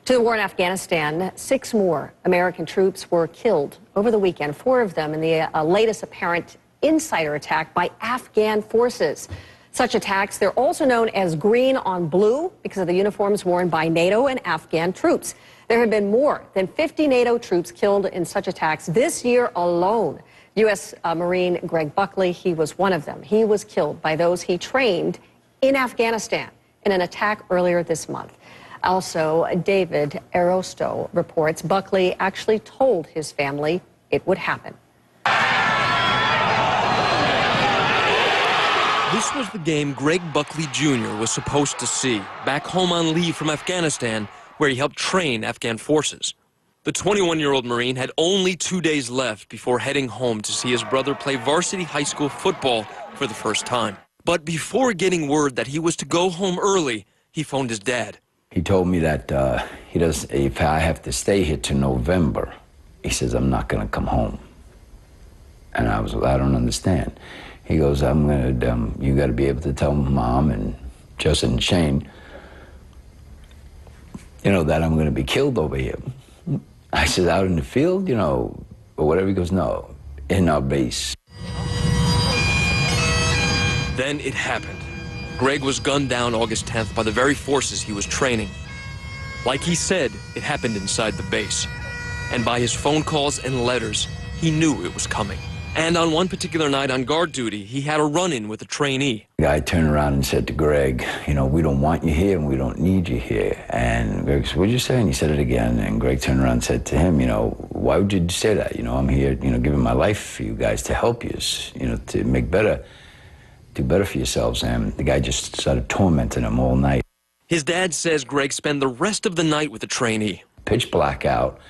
To the war in Afghanistan, 6 more American troops were killed over the weekend, 4 of them in the latest apparent insider attack by Afghan forces. Such attacks, they're also known as green on blue because of the uniforms worn by NATO and Afghan troops. There have been more than 50 NATO troops killed in such attacks this year alone. U.S. Marine Greg Buckley, he was one of them. He was killed by those he trained in Afghanistan in an attack earlier this month. Also, David Arosto reports Buckley actually told his family it would happen. This was the game Greg Buckley Jr. was supposed to see back home on leave from Afghanistan, where he helped train Afghan forces. The 21-year-old Marine had only 2 days left before heading home to see his brother play varsity high school football for the first time. But before getting word that he was to go home early, he phoned his dad. He told me that if I have to stay here till November, he says, I'm not going to come home. And I don't understand. He goes, you got to be able to tell Mom and Justin and Shane, that I'm going to be killed over here. I said, out in the field, or whatever. He goes, no, in our base. Then it happened. Greg was gunned down August 10th by the very forces he was training. Like he said, it happened inside the base. And by his phone calls and letters, he knew it was coming. And on one particular night on guard duty, he had a run-in with a trainee. The guy turned around and said to Greg, we don't want you here and we don't need you here. And Greg said, what'd you say? And he said it again. And Greg turned around and said to him, why would you say that? I'm here, giving my life for you guys to help you, to make better. Do better for yourselves. And the guy just started tormenting him all night. His dad says Greg spent the rest of the night with the trainee. Pitch black out,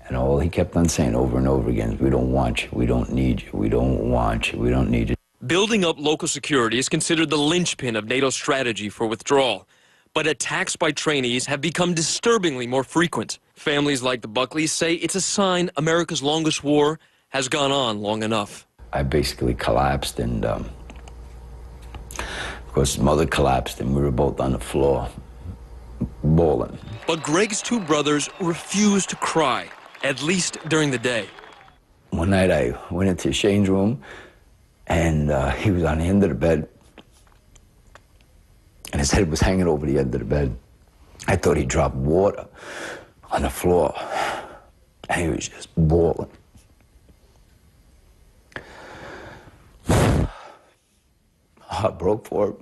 and all he kept on saying over and over again is, we don't want you, we don't need you, we don't want you, we don't need you. Building up local security is considered the linchpin of NATO's strategy for withdrawal. But attacks by trainees have become disturbingly more frequent. Families like the Buckleys say it's a sign America's longest war has gone on long enough. I basically collapsed, and of course, Mother collapsed, and we were both on the floor, bawling. But Greg's 2 brothers refused to cry, at least during the day. One night I went into Shane's room, and he was on the end of the bed, and his head was hanging over the end of the bed. I thought he dropped water on the floor, and he was just bawling. My heart broke for him.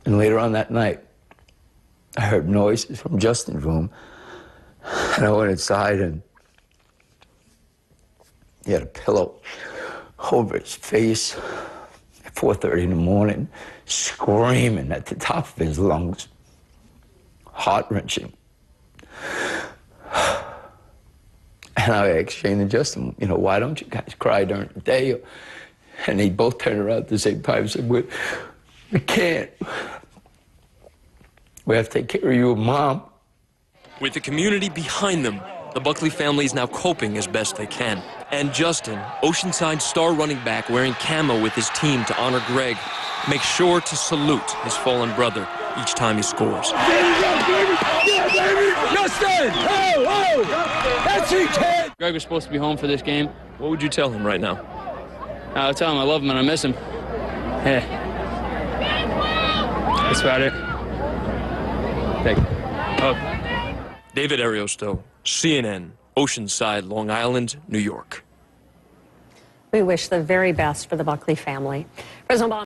And later on that night, I heard noises from Justin's room, and I went inside, and he had a pillow over his face at 4:30 in the morning, screaming at the top of his lungs, heart-wrenching. And I asked Shane and Justin, why don't you guys cry during the day? And they both turned around at the same time and said, we can't. We have to take care of you and Mom. With the community behind them, the Buckley family is now coping as best they can. And Justin, Oceanside star running back wearing camo with his team to honor Greg, makes sure to salute his fallen brother each time he scores. Justin! Oh! That's it, kid! Greg was supposed to be home for this game. What would you tell him right now? I'll tell him I love him and I miss him. Yeah. That's about it. Thank you. David Arosto, CNN, Oceanside, Long Island, New York. We wish the very best for the Buckley family. President Obama